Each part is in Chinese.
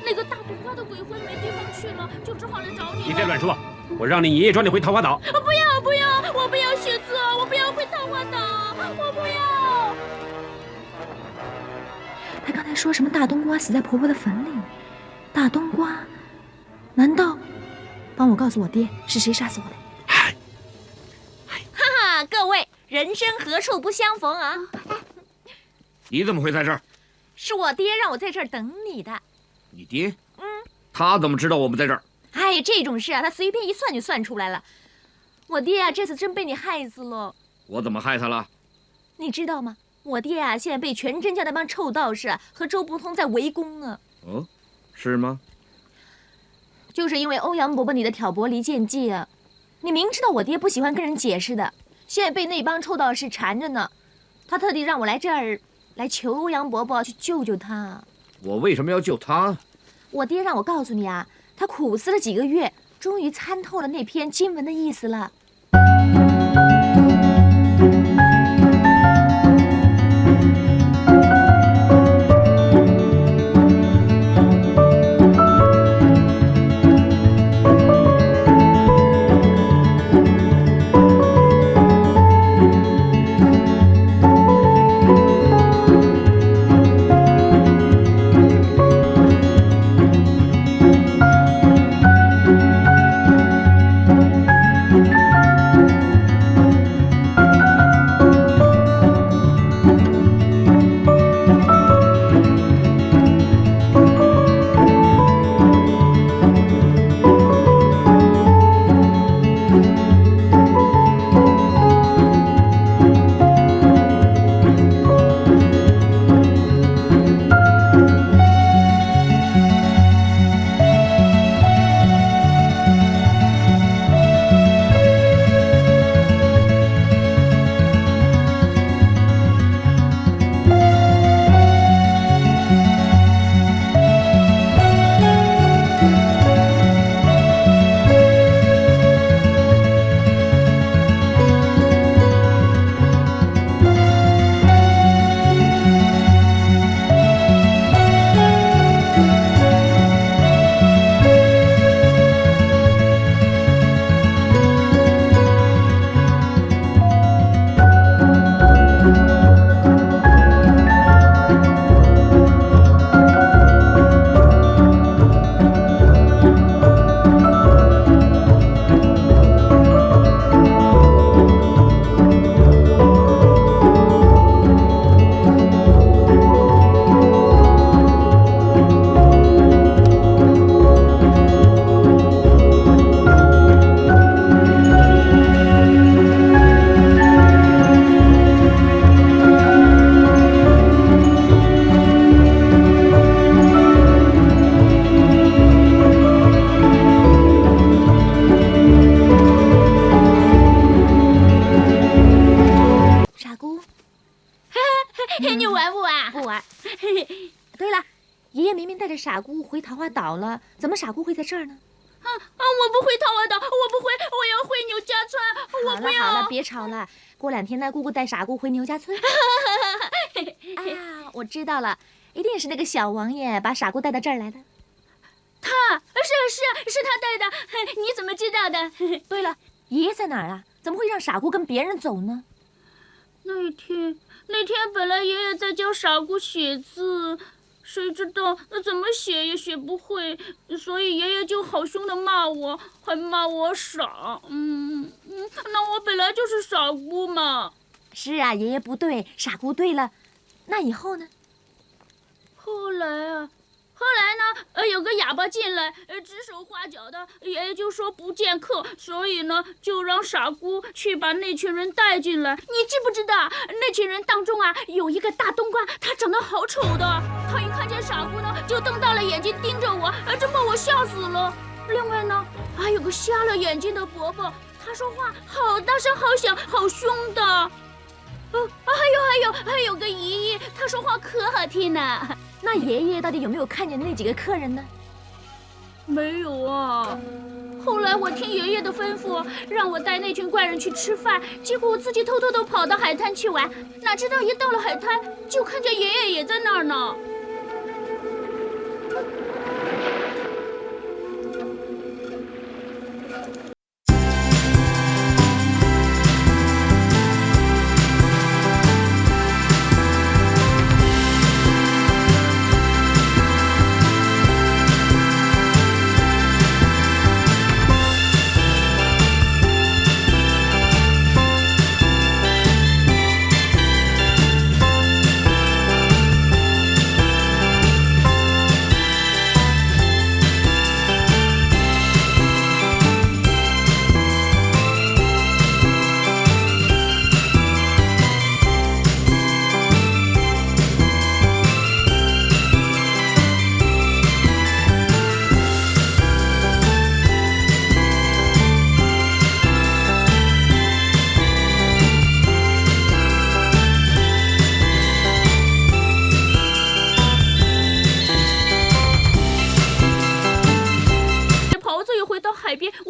那个大冬瓜的鬼魂没地方去了，就只好来找你。你别乱说，我让你爷爷抓你回桃花岛。不要不要，我不要写字，我不要回桃花岛，我不要。他刚才说什么大冬瓜死在婆婆的坟里？大冬瓜？难道？帮我告诉我爹是谁杀死我的？哈哈，各位，人生何处不相逢啊！你怎么会在这儿？是我爹让我在这儿等你的。你爹？他怎么知道我们在这儿？哎，这种事啊，他随便一算就算出来了。我爹啊，这次真被你害死了。我怎么害他了？你知道吗？我爹啊，现在被全真家那帮臭道士和周伯通在围攻呢。哦，是吗？就是因为欧阳伯伯你的挑拨离间计啊！你明知道我爹不喜欢跟人解释的，现在被那帮臭道士缠着呢。他特地让我来这儿，来求欧阳伯伯去救救他。我为什么要救他？我爹让我告诉你啊，他苦思了几个月，终于参透了那篇经文的意思了。你玩不玩？不玩。对了，爷爷明明带着傻姑回桃花岛了，怎么傻姑会在这儿呢？我不回桃花岛，我不回，我要回牛家村，我不要。好了，别吵了。过2天呢，姑姑带傻姑回牛家村。啊，我知道了，一定是那个小王爷把傻姑带到这儿来的。是他带的，你怎么知道的？对了，爷爷在哪儿啊？怎么会让傻姑跟别人走呢？那天本来爷爷在教傻姑写字，谁知道怎么写也写不会，所以爷爷就好凶的骂我，还骂我傻。那我本来就是傻姑嘛。是啊，爷爷不对，傻姑对了。那以后呢？后来呢，有个哑巴进来，指手画脚的，爷爷就说不见客，所以呢，就让傻姑去把那群人带进来。你知不知道，那群人当中啊，有一个大冬瓜，他长得好丑的。他一看见傻姑呢，就瞪大了眼睛盯着我，这把我吓死了。另外呢，还有个瞎了眼睛的伯伯，他说话好大声、好响、好凶的。还有个姨姨，她说话可好听呢。那爷爷到底有没有看见那几个客人呢？没有啊。后来我听爷爷的吩咐，让我带那群怪人去吃饭，结果我自己偷偷地跑到海滩去玩，哪知道一到了海滩，就看见爷爷也在那儿呢。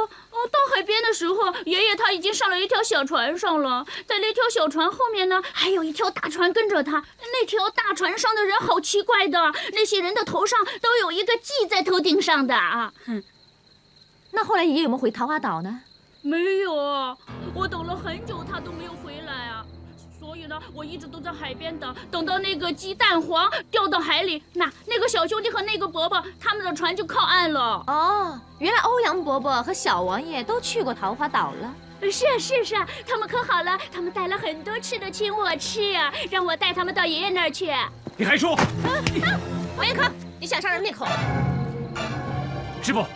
我到海边的时候，爷爷他已经上了一条小船上了，在那条小船后面呢，还有一条大船跟着他。那条大船上的人好奇怪的，那些人的头上都有一个系在头顶上的啊。那后来爷爷有没有回桃花岛呢？没有啊，我等了很久，他都没有回来啊。所以呢，我一直都在海边等到那个鸡蛋黄掉到海里，那个小兄弟和那个伯伯他们的船就靠岸了。哦，原来欧阳伯伯和小王爷都去过桃花岛了。是啊，他们可好了，他们带了很多吃的请我吃啊，让我带他们到爷爷那儿去。你还说？王彦康，你想杀人灭口？师傅，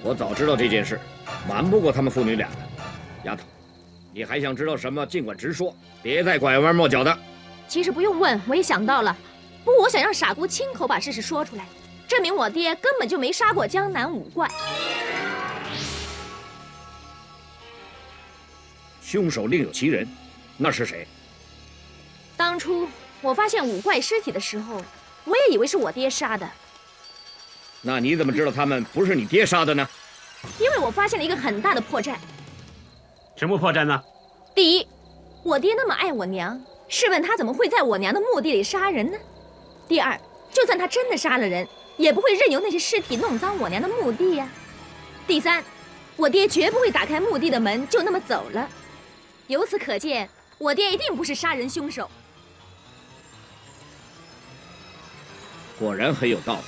我早知道这件事，瞒不过他们父女俩的。丫头，你还想知道什么？尽管直说，别再拐弯抹角的。其实不用问，我也想到了。不过我想让傻姑亲口把事实说出来，证明我爹根本就没杀过江南五怪。凶手另有其人，那是谁？当初我发现五怪尸体的时候，我也以为是我爹杀的。那你怎么知道他们不是你爹杀的呢？因为我发现了一个很大的破绽。什么破绽呢？第一，我爹那么爱我娘，试问他怎么会在我娘的墓地里杀人呢？第二，就算他真的杀了人，也不会任由那些尸体弄脏我娘的墓地呀。第三，我爹绝不会打开墓地的门就那么走了。由此可见，我爹一定不是杀人凶手。果然很有道理。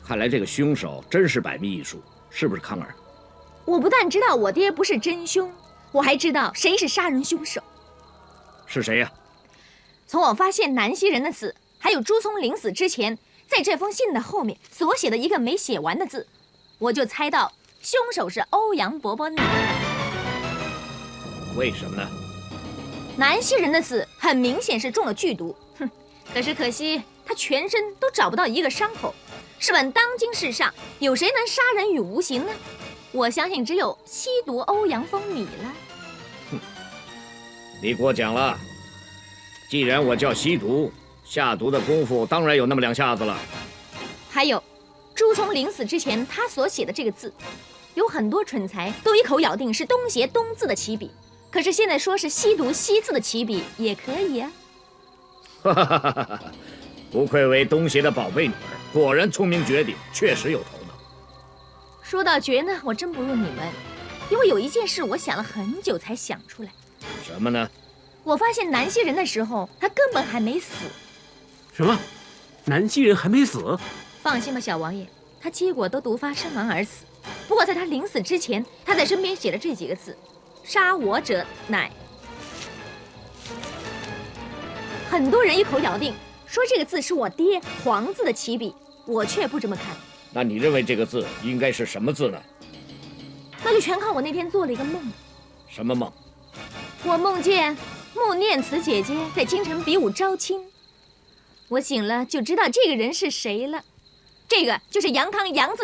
看来这个凶手真是百密一疏，是不是康儿？我不但知道我爹不是真凶，我还知道谁是杀人凶手。是谁呀？从我发现南溪人的死，还有朱聪临死之前在这封信的后面所写的一个没写完的字，我就猜到凶手是欧阳伯伯你。为什么呢？南溪人的死很明显是中了剧毒，可是可惜他全身都找不到一个伤口。试问当今世上有谁能杀人于无形呢？我相信只有吸毒欧阳锋你了。你过奖了。既然我叫吸毒，下毒的功夫当然有那么两下子了。还有，朱聪临死之前他所写的这个字，有很多蠢材都一口咬定是东邪东字的起笔，可是现在说是吸毒吸字的起笔也可以啊。不愧为东邪的宝贝女儿，果然聪明绝顶，确实有头脑。说到绝呢，我真不如你们，因为有一件事我想了很久才想出来。什么呢？我发现南溪人的时候，他根本还没死。什么？南溪人还没死？放心吧，小王爷，他结果都毒发身亡而死。不过在他临死之前，他在身边写了这几个字：杀我者乃。很多人一口咬定说这个字是我爹黄字的起笔，我却不这么看。那你认为这个字应该是什么字呢？那就全靠我那天做了一个梦。什么梦？我梦见穆念慈姐姐在京城比武招亲，我醒了就知道这个人是谁了。这个就是杨康杨字